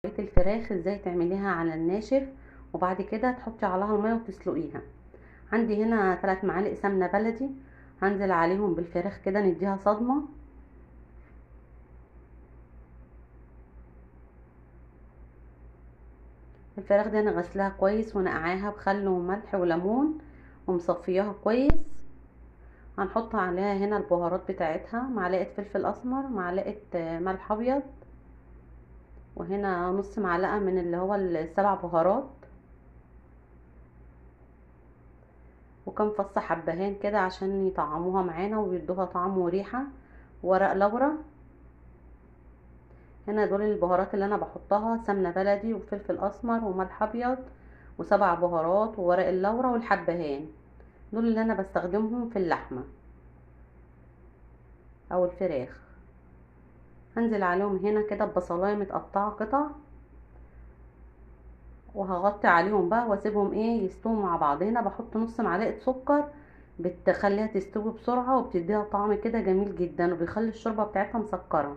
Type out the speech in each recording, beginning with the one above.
الفراخ ازاي تعمليها على الناشف، وبعد كده تحطي عليها الميه وتسلقيها. عندي هنا 3 معالق سمنه بلدي، هنزل عليهم بالفراخ كده نديها صدمه. الفراخ دي انا غسلاها كويس ونقعاها بخل وملح وليمون ومصفياها كويس. هنحط عليها هنا البهارات بتاعتها، معلقه فلفل اسمر، معلقه ملح ابيض، وهنا نص معلقه من اللي هو السبع بهارات، وكم فص حبهان كده عشان يطعموها معانا ويدوها طعم وريحه، ورق لورا. هنا دول البهارات اللي انا بحطها: سمنه بلدي وفلفل اسمر وملح ابيض وسبع بهارات وورق اللورا والحبهان. دول اللي انا بستخدمهم في اللحمه او الفراخ. هنزل عليهم هنا كده ببصلايه متقطعه قطع، وهغطي عليهم بقى واسيبهم يستووا مع بعض. هنا بحط نص معلقه سكر، بتخليها تستوي بسرعه وبتديها طعم كده جميل جدا وبيخلي الشوربه بتاعتها مسكره.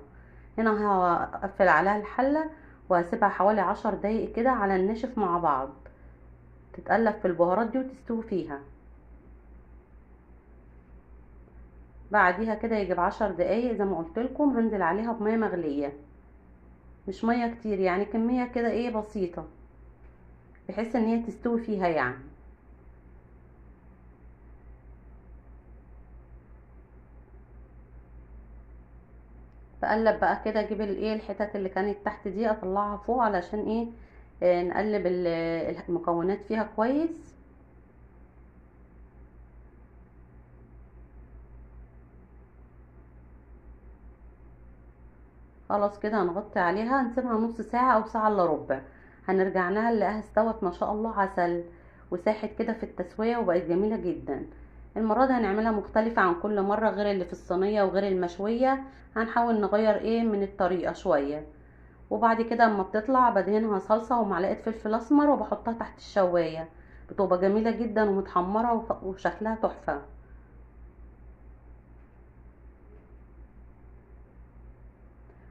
هنا هقفل عليها الحله وهسيبها حوالي 10 دقايق كده على الناشف مع بعض، تتقلب في البهارات دي وتستوي فيها. بعديها كده يجي ب10 دقايق زي ما قلت لكم هنزل عليها بميه مغليه، مش ميه كتير، يعني كميه كده بسيطه، بحيث ان هي تستوي فيها يعني. بقلب بقى كده، اجيب الحتت اللي كانت تحت دي اطلعها فوق علشان نقلب المكونات فيها كويس. خلاص كده هنغطي عليها، نسيبها نص ساعة او ساعة الا ربع. هنرجع لها نلاقيها استوت ما شاء الله عسل، وساحت كده في التسوية وبقت جميلة جدا. المرة دي هنعملها مختلفة عن كل مرة، غير اللي في الصينية وغير المشوية. هنحاول نغير من الطريقة شوية. وبعد كده اما بتطلع بدهنها صلصة ومعلقة فلفل اسمر وبحطها تحت الشواية، بتبقى جميلة جدا ومتحمرة وشكلها تحفة.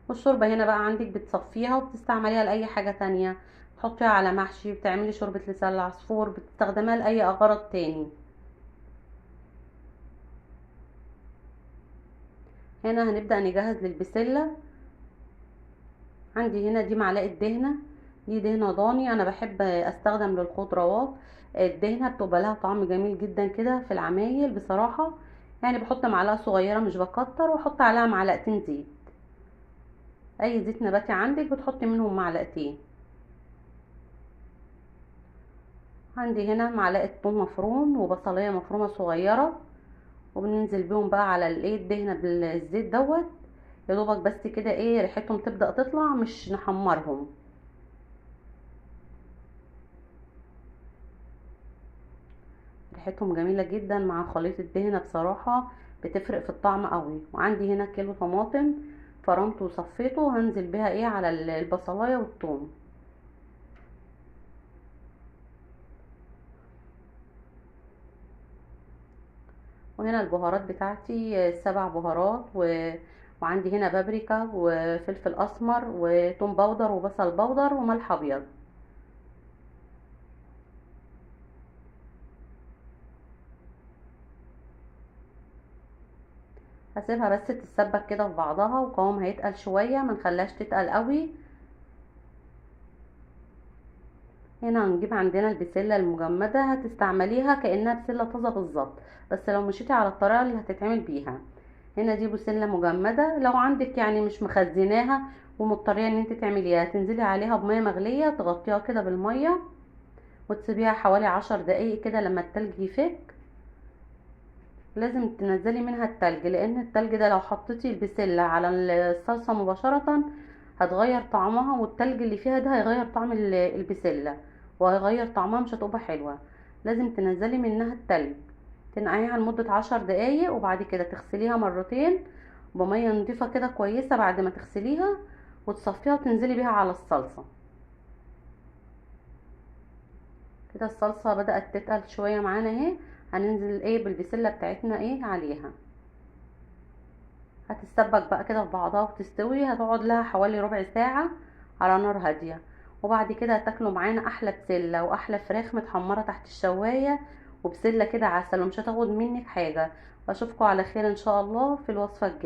والشوربة هنا بقى عندك بتصفيها وبتستعمليها لأي حاجة تانية، تحطيها على محشي، بتعملي شوربة لسان العصفور، بتستخدمها لأي أغراض تاني. هنا هنبدأ نجهز للبسلة. عندي هنا دي معلقة دهنة، دي دهنة ضاني، أنا بحب أستخدم للخضروات. الدهنة بتبقى لها طعم جميل جدا كده في العمايل بصراحة. يعني بحط معلقة صغيرة مش بكتر، واحط عليها معلقتين زيت، أي زيت نباتي عندك بتحطي منهم معلقتين. عندي هنا معلقة ثوم مفروم وبصلية مفرومة صغيرة، وبننزل بيهم بقى على الدهنة بالزيت دوت. يا دوبك بس كده ريحتهم تبدأ تطلع، مش نحمرهم. ريحتهم جميلة جدا مع خليط الدهنة بصراحة، بتفرق في الطعم قوي. وعندي هنا كيلو طماطم فرمته وصفيته، هنزل بيها على البصلاية والثوم. وهنا البهارات بتاعتي 7 بهارات وعندي هنا بابريكا وفلفل اسمر وتوم باودر وبصل باودر وملح ابيض. هسيبها بس تتسبك كده في بعضها، وقوامها هيتقل شويه، ما نخليهاش تتقل قوي. هنا هنجيب عندنا البسله المجمده، هتستعمليها كانها بسله طازه بالظبط، بس لو مشيتي على الطريقه اللي هتتعمل بيها. هنا دي بسله مجمده، لو عندك يعني مش مخزناها ومضطريه ان انت تعمليها، تنزلي عليها بميه مغليه، تغطيها كده بالميه وتسيبيها حوالي 10 دقايق كده لما التلج يفك. لازم تنزلي منها التلج، لان التلج ده لو حطيتي البسله على الصلصه مباشره هتغير طعمها، والتلج اللي فيها ده هيغير طعم البسله وهيغير طعمها، مش هتبقى حلوه. لازم تنزلي منها التلج، تنقعيها لمده 10 دقايق، وبعد كده تغسليها مرتين بميه نضيفه كده كويسه بعد ما تغسليها، وتصفيها وتنزلي بيها على الصلصه. كده الصلصه بدات تتقل شويه معانا اهي. هننزل بالبسله بتاعتنا عليها، هتتسبك بقى كده في بعضها وتستوي. هتقعد لها حوالي ربع ساعة على نار هادية. وبعد كده هتاكلوا معانا احلى بسلة واحلى فراخ متحمرة تحت الشواية، وبسلة كده عسل، ومش هتاخد منك حاجة. واشوفكم على خير ان شاء الله في الوصفة الجاية.